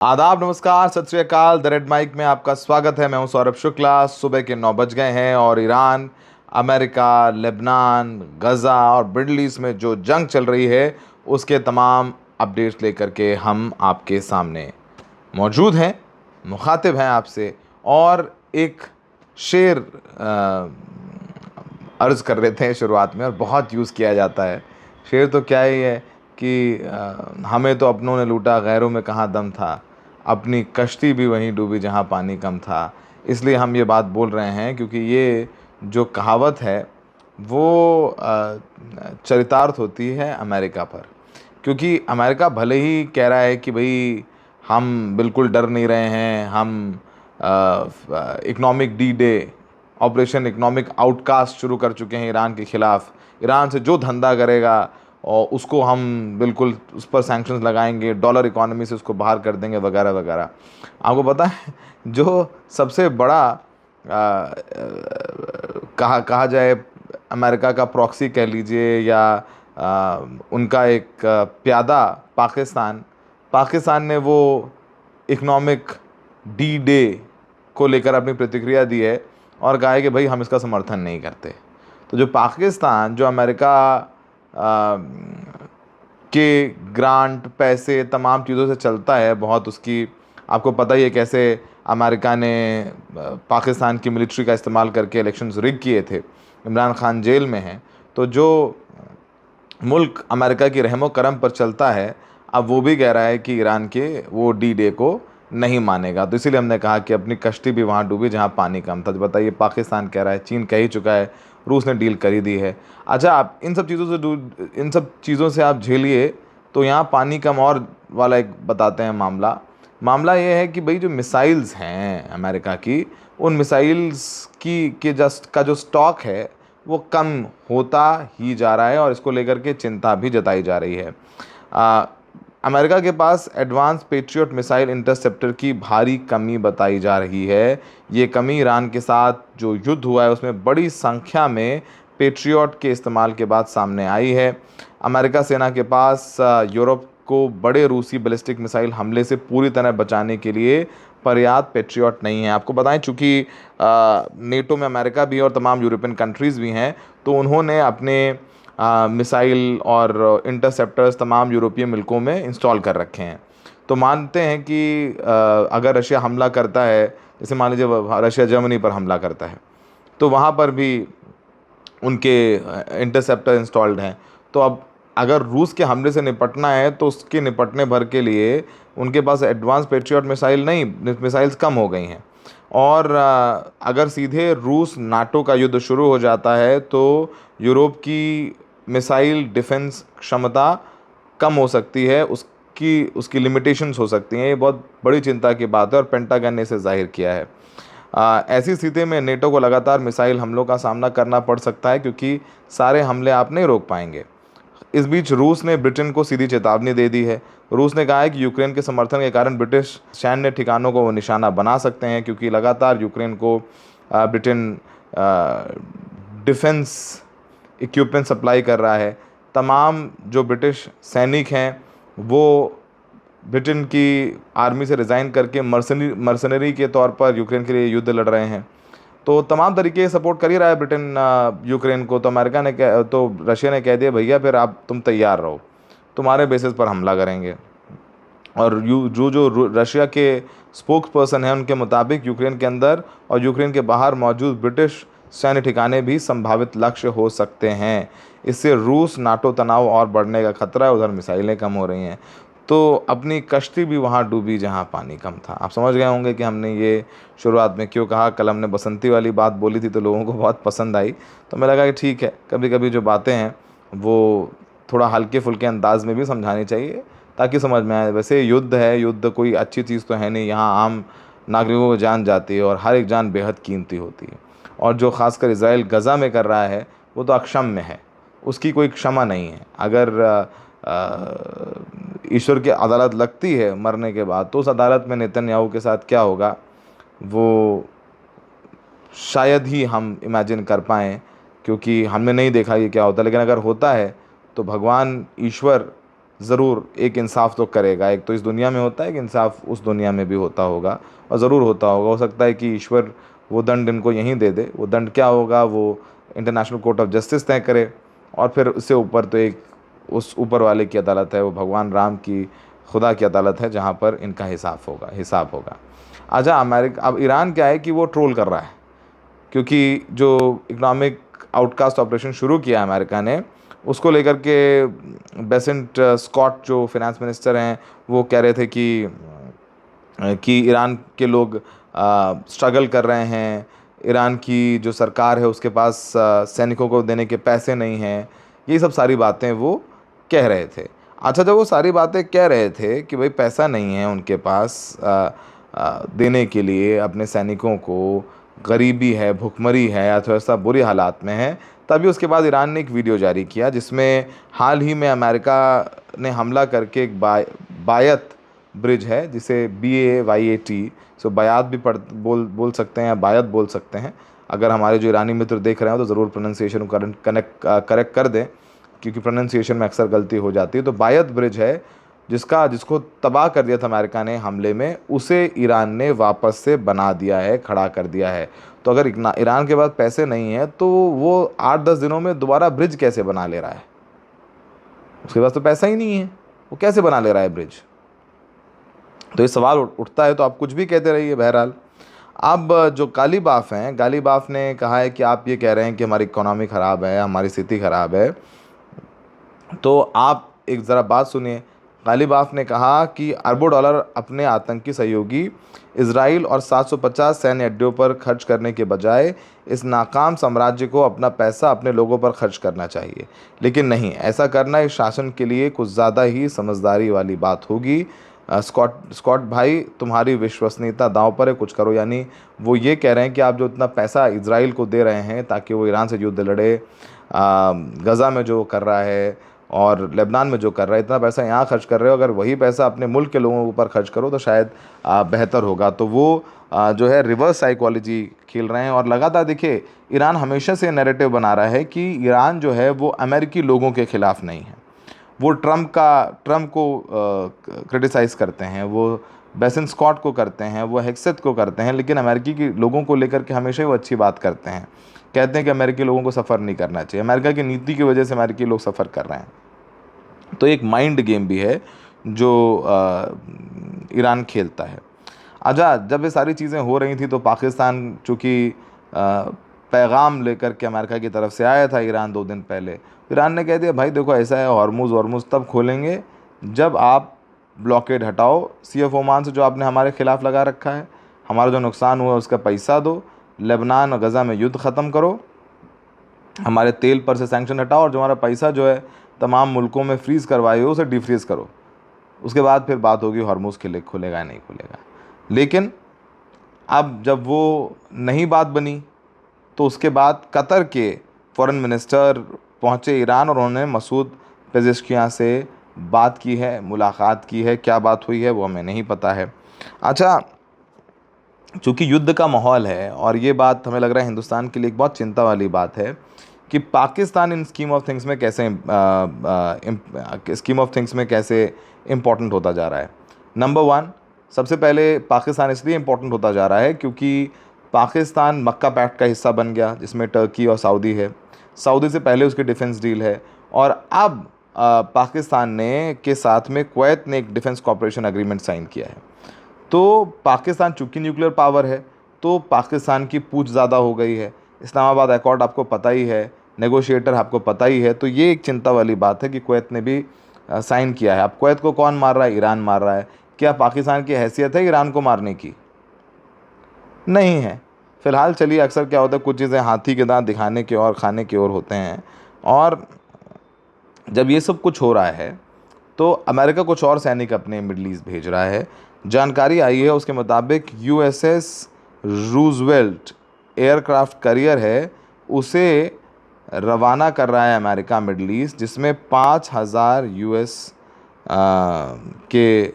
आदाब, नमस्कार, सत श्री अकाल। द रेड माइक में आपका स्वागत है। मैं हूं सौरभ शुक्ला। सुबह के 9 बज गए हैं और ईरान, अमेरिका, लेबनान, गज़ा और मिडल ईस्ट में जो जंग चल रही है उसके तमाम अपडेट्स लेकर के हम आपके सामने मौजूद हैं, मुखातिब हैं आपसे। और एक शेर अर्ज़ कर रहे थे शुरुआत में और बहुत यूज़ किया जाता है। शेर तो क्या ही है कि हमें तो अपनों ने लूटा, गैरों में कहाँ दम था, अपनी कश्ती भी वहीं डूबी जहाँ पानी कम था। इसलिए हम ये बात बोल रहे हैं क्योंकि ये जो कहावत है वो चरितार्थ होती है अमेरिका पर। क्योंकि अमेरिका भले ही कह रहा है कि भाई हम बिल्कुल डर नहीं रहे हैं, हम economic D day, operation economic outcast शुरू कर चुके हैं ईरान के ख़िलाफ़। ईरान से जो धंधा करेगा और उसको हम बिल्कुल उस पर सैंक्शंस लगाएंगे, डॉलर इकॉनमी से उसको बाहर कर देंगे वगैरह वगैरह। आपको पता है जो सबसे बड़ा कहा जाए अमेरिका का प्रॉक्सी कह लीजिए या उनका एक प्यादा पाकिस्तान ने वो इकोनॉमिक डी डे को लेकर अपनी प्रतिक्रिया दी है और कहा है कि भाई हम इसका समर्थन नहीं करते। तो जो पाकिस्तान जो अमेरिका के ग्रांट, पैसे, तमाम चीज़ों से चलता है बहुत, उसकी आपको पता ही है कैसे अमेरिका ने पाकिस्तान की मिलिट्री का इस्तेमाल करके इलेक्शंस रिग किए थे। इमरान खान जेल में हैं। तो जो मुल्क अमेरिका की रहमो करम पर चलता है, अब वो भी कह रहा है कि ईरान के वो डी डे को नहीं मानेगा। तो इसीलिए हमने कहा कि अपनी कश्ती भी वहाँ डूबी जहाँ पानी कम था। तो बताइए, पाकिस्तान कह रहा है, चीन कह ही चुका है, रूस ने डील कर ही दी है। अच्छा, आप इन सब चीज़ों से आप झेलिए। तो यहाँ पानी कम और वाला एक बताते हैं मामला ये है कि भाई जो मिसाइल्स हैं अमेरिका की, उन मिसाइल्स के जस्ट का जो स्टॉक है वो कम होता ही जा रहा है और इसको लेकर के चिंता भी जताई जा रही है। अमेरिका के पास एडवांस पेट्रियट मिसाइल इंटरसेप्टर की भारी कमी बताई जा रही है। ये कमी ईरान के साथ जो युद्ध हुआ है उसमें बड़ी संख्या में पेट्रियट के इस्तेमाल के बाद सामने आई है। अमेरिका सेना के पास यूरोप को बड़े रूसी बैलिस्टिक मिसाइल हमले से पूरी तरह बचाने के लिए पर्याप्त पेट्रियट नहीं है। आपको बताएं, चूँकि नेटो में अमेरिका भी और तमाम यूरोपियन कंट्रीज़ भी हैं, तो उन्होंने अपने मिसाइल और इंटरसेप्टर्स तमाम यूरोपीय मुल्कों में इंस्टॉल कर रखे हैं। तो मानते हैं कि अगर रशिया हमला करता है, जैसे मान लीजिए रशिया जर्मनी पर हमला करता है, तो वहाँ पर भी उनके इंटरसेप्टर इंस्टॉल्ड हैं। तो अब अगर रूस के हमले से निपटना है तो उसके निपटने भर के लिए उनके पास एडवांस पेट्रियट मिसाइल नहीं, मिसाइल्स कम हो गई हैं। और अगर सीधे रूस नाटो का युद्ध शुरू हो जाता है तो यूरोप की मिसाइल डिफेंस क्षमता कम हो सकती है, उसकी लिमिटेशंस हो सकती हैं। ये बहुत बड़ी चिंता की बात है और पेंटागन ने इसे जाहिर किया है। ऐसी स्थिति में नेटो को लगातार मिसाइल हमलों का सामना करना पड़ सकता है क्योंकि सारे हमले आप नहीं रोक पाएंगे। इस बीच रूस ने ब्रिटेन को सीधी चेतावनी दे दी है। रूस ने कहा है कि यूक्रेन के समर्थन के कारण ब्रिटिश सैन्य ठिकानों को वो निशाना बना सकते हैं, क्योंकि लगातार यूक्रेन को ब्रिटेन डिफेंस इक्विपमेंट सप्लाई कर रहा है। तमाम जो ब्रिटिश सैनिक हैं वो ब्रिटेन की आर्मी से रिज़ाइन करके मर्सनरी के तौर पर यूक्रेन के लिए युद्ध लड़ रहे हैं। तो तमाम तरीके सपोर्ट कर ही रहा है ब्रिटेन यूक्रेन को। तो रशिया ने कह दिया, भैया फिर तुम तैयार रहो, तुम्हारे बेसिस पर हमला करेंगे। और जो रशिया के स्पोक्स पर्सन हैं उनके मुताबिक यूक्रेन के अंदर और यूक्रेन के बाहर मौजूद ब्रिटिश सैन्य ठिकाने भी संभावित लक्ष्य हो सकते हैं। इससे रूस नाटो तनाव और बढ़ने का खतरा है। उधर मिसाइलें कम हो रही हैं, तो अपनी कश्ती भी वहाँ डूबी जहाँ पानी कम था। आप समझ गए होंगे कि हमने ये शुरुआत में क्यों कहा। कल हमने बसंती वाली बात बोली थी तो लोगों को बहुत पसंद आई, तो मैं लगा कि ठीक है, कभी कभी जो बातें हैं वो थोड़ा हल्के फुल्के अंदाज में भी समझानी चाहिए ताकि समझ में आए। वैसे युद्ध है, युद्ध कोई अच्छी चीज़ तो है नहीं। यहाँ आम नागरिकों को जान जाती है और हर एक जान बेहद कीमती होती है। और जो ख़ासकर इज़राइल गज़ा में कर रहा है वो तो अक्षम्य है, उसकी कोई क्षमा नहीं है। अगर ईश्वर की अदालत लगती है मरने के बाद, तो उस अदालत में नेतन्याहू के साथ क्या होगा वो शायद ही हम इमेजिन कर पाएँ, क्योंकि हमने नहीं देखा ये क्या होता। लेकिन अगर होता है तो भगवान ईश्वर ज़रूर एक इंसाफ तो करेगा। एक तो इस दुनिया में होता है कि इंसाफ उस दुनिया में भी होता होगा, और ज़रूर होता होगा। हो सकता है कि ईश्वर वो दंड इनको यहीं दे दे। वो दंड क्या होगा वो इंटरनेशनल कोर्ट ऑफ जस्टिस तय करे, और फिर उससे ऊपर तो एक उस ऊपर वाले की अदालत है, वो भगवान राम की, खुदा की अदालत है, जहाँ पर इनका हिसाब होगा। अच्छा, अमेरिका अब ईरान क्या है कि वो ट्रोल कर रहा है, क्योंकि जो इकोनॉमिक आउटकास्ट ऑपरेशन शुरू किया अमेरिका ने, उसको लेकर के बेसेंट स्कॉट जो फिनेंस मिनिस्टर हैं वो कह रहे थे कि ईरान के लोग स्ट्रगल कर रहे हैं, ईरान की जो सरकार है उसके पास सैनिकों को देने के पैसे नहीं हैं। ये सब सारी बातें वो कह रहे थे। अच्छा, जब वो सारी बातें कह रहे थे कि भाई पैसा नहीं है उनके पास देने के लिए अपने सैनिकों को, गरीबी है, भुखमरी है, अर्थव्यवस्था बुरी हालात में है, तभी उसके बाद ईरान ने एक वीडियो जारी किया जिसमें हाल ही में अमेरिका ने हमला करके एक बायत ब्रिज है जिसे BAYAT, सो बायात भी बोल सकते हैं या बायत बोल सकते हैं। अगर हमारे जो ईरानी मित्र देख रहे हो तो ज़रूर प्रोनाउंसिएशन को करेक्ट कर दें, क्योंकि प्रोनाउंसिएशन में अक्सर गलती हो जाती है। तो बायत ब्रिज है जिसको तबाह कर दिया था अमेरिका ने हमले में, उसे ईरान ने वापस से बना दिया है, खड़ा कर दिया है। तो अगर ईरान के पास पैसे नहीं है तो वो 8-10 दिनों में दोबारा ब्रिज कैसे बना ले रहा है? उसके पास तो पैसा ही नहीं है, वो कैसे बना ले रहा है ब्रिज? तो ये सवाल उठता है। तो आप कुछ भी कहते रहिए, बहरहाल अब जो गालिबाफ हैं, गालिबाफ ने कहा है कि आप ये कह रहे हैं कि हमारी इकोनॉमी ख़राब है, हमारी स्थिति ख़राब है, तो आप एक ज़रा बात सुनिए। गालिबाफ ने कहा कि अरबों डॉलर अपने आतंकी सहयोगी इजराइल और 750 सैन्य अड्डों पर खर्च करने के बजाय इस नाकाम साम्राज्य को अपना पैसा अपने लोगों पर खर्च करना चाहिए। लेकिन नहीं, ऐसा करना इस शासन के लिए कुछ ज़्यादा ही समझदारी वाली बात होगी। स्कॉट भाई, तुम्हारी विश्वसनीयता दांव पर है, कुछ करो। यानी वो ये कह रहे हैं कि आप जो इतना पैसा इजराइल को दे रहे हैं ताकि वो ईरान से युद्ध लड़े, गज़ा में जो कर रहा है और लेबनान में जो कर रहा है, इतना पैसा यहाँ खर्च कर रहे हो, अगर वही पैसा अपने मुल्क के लोगों के ऊपर खर्च करो तो शायद बेहतर होगा। तो वो जो है रिवर्स साइकोलॉजी खेल रहे हैं। और लगातार देखिए, ईरान हमेशा से नैरेटिव बना रहा है कि ईरान जो है वो अमेरिकी लोगों के ख़िलाफ़ नहीं है। वो ट्रम्प को क्रिटिसाइज़ करते हैं, वो बेसेंट स्कॉट को करते हैं, वो हेक्सेथ को करते हैं, लेकिन अमेरिकी के लोगों को लेकर के हमेशा ही वो अच्छी बात करते हैं। कहते हैं कि अमेरिकी लोगों को सफ़र नहीं करना चाहिए, अमेरिका की नीति की वजह से अमेरिकी लोग सफ़र कर रहे हैं। तो एक माइंड गेम भी है जो ईरान खेलता है। अच्छा, जब ये सारी चीज़ें हो रही थी तो पाकिस्तान चूँकि पैगाम लेकर के अमेरिका की तरफ से आया था ईरान 2 दिन पहले, ईरान ने कह दिया भाई देखो ऐसा है, हॉर्मुज़ तब खोलेंगे जब आप ब्लॉकेड हटाओ सी ऑफ ओमान से, जो आपने हमारे ख़िलाफ़ लगा रखा है, हमारा जो नुकसान हुआ उसका पैसा दो, लेबनान और गज़ा में युद्ध ख़त्म करो, हमारे तेल पर से सैंक्शन हटाओ, और जो हमारा पैसा जो है तमाम मुल्कों में फ्रीज़ करवाए हो उसे डिफ्रीज़ करो। उसके बाद फिर बात होगी हॉर्मुज़ खुलेगा या नहीं खुलेगा। लेकिन अब जब वो नहीं बात बनी तो उसके बाद कतर के फॉरेन मिनिस्टर पहुँचे ईरान और उन्होंने मसूद पेज़ेश्कियान से बात की है, मुलाकात की है। क्या बात हुई है वो हमें नहीं पता है। अच्छा, चूँकि युद्ध का माहौल है और ये बात हमें लग रहा है हिंदुस्तान के लिए एक बहुत चिंता वाली बात है कि पाकिस्तान इन स्कीम ऑफ थिंग्स में कैसे इम्पोर्टेंट होता जा रहा है। नंबर 1, सबसे पहले पाकिस्तान इसलिए इम्पोर्टेंट होता जा रहा है क्योंकि पाकिस्तान मक्का पैक्ट का हिस्सा बन गया, जिसमें टर्की और सऊदी है। सऊदी से पहले उसकी डिफेंस डील है, और अब पाकिस्तान के साथ में कुवैत ने एक डिफेंस कॉपरेशन एग्रीमेंट साइन किया है। तो पाकिस्तान चूँकि न्यूक्लियर पावर है तो पाकिस्तान की पूछ ज़्यादा हो गई है। इस्लामाबाद अकॉर्ड आपको पता ही है, नेगोशिएटर आपको पता ही है। तो ये एक चिंता वाली बात है कि कुवैत ने भी साइन किया है। अब कुवैत को कौन मार रहा है? ईरान मार रहा है। क्या पाकिस्तान की हैसियत है ईरान को मारने की? नहीं है। फ़िलहाल चलिए, अक्सर क्या होता है, कुछ चीज़ें हाथी के दांत दिखाने की और खाने की ओर होते हैं। और जब ये सब कुछ हो रहा है तो अमेरिका कुछ और सैनिक अपने मिडल ईस्ट भेज रहा है। जानकारी आई है उसके मुताबिक USS रूजवेल्ट एयरक्राफ्ट कैरियर है, उसे रवाना कर रहा है अमेरिका मिडल ईस्ट, जिसमें 5000 US के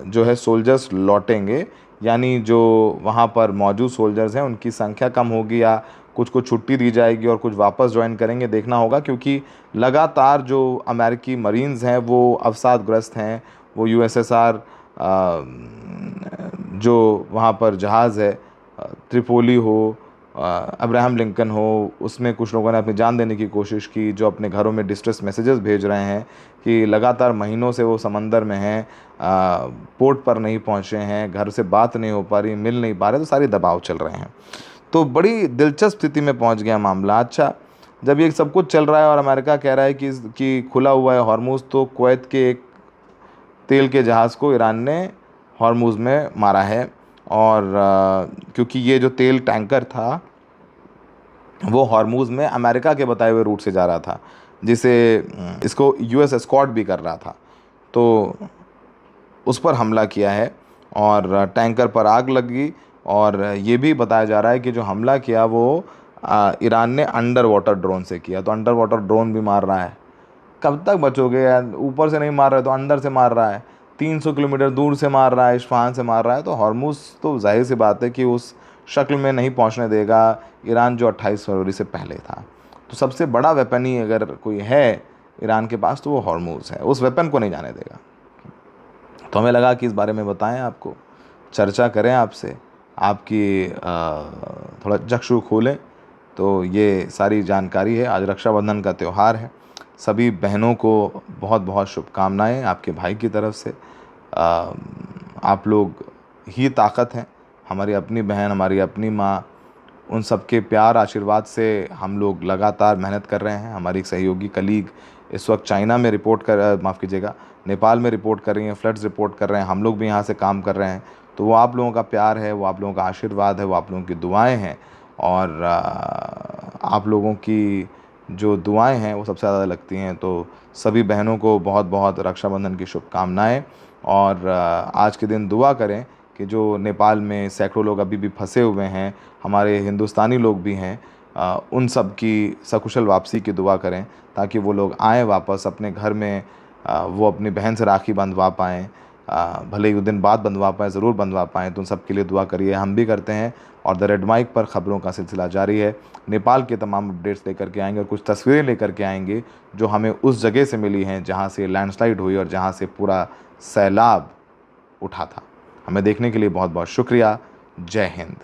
जो है सोल्जर्स लौटेंगे। यानी जो वहाँ पर मौजूद सोल्जर्स हैं उनकी संख्या कम होगी या कुछ को छुट्टी दी जाएगी और कुछ वापस ज्वाइन करेंगे, देखना होगा, क्योंकि लगातार जो अमेरिकी मरीन्स हैं वो अवसादग्रस्त हैं। वो यूएसएसआर जो वहाँ पर जहाज़ है, त्रिपोली हो, अब्राहम लिंकन हो, उसमें कुछ लोगों ने अपनी जान देने की कोशिश की, जो अपने घरों में डिस्ट्रेस मैसेजेस भेज रहे हैं कि लगातार महीनों से वो समंदर में हैं, पोर्ट पर नहीं पहुँचे हैं, घर से बात नहीं हो पा रही, मिल नहीं पा रहे, तो सारी दबाव चल रहे हैं। तो बड़ी दिलचस्प स्थिति में पहुँच गया मामला। अच्छा, जब ये सब कुछ चल रहा है और अमेरिका कह रहा है कि खुला हुआ है हॉर्मुज़, तो कुवैत के एक तेल के जहाज़ को ईरान ने हॉर्मुज़ में मारा है। और क्योंकि ये जो तेल टैंकर था वो हॉर्मुज़ में अमेरिका के बताए हुए रूट से जा रहा था, जिसे इसको यूएस एस्कॉर्ट भी कर रहा था, तो उस पर हमला किया है और टैंकर पर आग लगी। और ये भी बताया जा रहा है कि जो हमला किया वो ईरान ने अंडर वाटर ड्रोन से किया। तो अंडर वाटर ड्रोन भी मार रहा है, कब तक बचोगे यार? ऊपर से नहीं मार रहा है तो अंदर से मार रहा है, 300 किलोमीटर दूर से मार रहा है, इस्फहान से मार रहा है। तो हॉर्मुज़ तो जाहिर सी बात है कि उस शक्ल में नहीं पहुंचने देगा ईरान जो 28 फरवरी से पहले था। तो सबसे बड़ा वेपन ही अगर कोई है ईरान के पास तो वो हॉर्मुज़ है, उस वेपन को नहीं जाने देगा। तो हमें लगा कि इस बारे में बताएं, आपको चर्चा करें आपसे, आपकी थोड़ा चक्षु खोलें। तो ये सारी जानकारी है। आज रक्षाबंधन का त्यौहार है, सभी बहनों को बहुत बहुत शुभकामनाएं आपके भाई की तरफ से। आप लोग ही ताकत हैं, हमारी अपनी बहन, हमारी अपनी माँ, उन सबके प्यार आशीर्वाद से हम लोग लगातार मेहनत कर रहे हैं। हमारी एक सहयोगी कलीग इस वक्त चाइना में नेपाल में रिपोर्ट कर रही हैं, फ्लड्स रिपोर्ट कर रहे हैं, हम लोग भी यहाँ से काम कर रहे हैं। तो वो आप लोगों का प्यार है, वो आप लोगों का आशीर्वाद है, वो आप लोगों की दुआएं हैं। और आप लोगों की जो दुआएं हैं वो सबसे ज़्यादा लगती हैं। तो सभी बहनों को बहुत बहुत रक्षाबंधन की शुभकामनाएं। और आज के दिन दुआ करें कि जो नेपाल में सैकड़ों लोग अभी भी फंसे हुए हैं, हमारे हिंदुस्तानी लोग भी हैं, उन सब की सकुशल वापसी की दुआ करें, ताकि वो लोग आएँ वापस अपने घर में, वो अपनी बहन से राखी बंधवा पाएँ, भले ही 2 दिन बाद बंधवा पाएँ, ज़रूर बंधवा पाएँ। तो उन सब के लिए दुआ करिए, हम भी करते हैं। और द रेड माइक पर ख़बरों का सिलसिला जारी है। नेपाल के तमाम अपडेट्स लेकर के आएंगे और कुछ तस्वीरें लेकर के आएंगे जो हमें उस जगह से मिली हैं जहां से लैंडस्लाइड हुई और जहां से पूरा सैलाब उठा था। हमें देखने के लिए बहुत बहुत शुक्रिया। जय हिंद।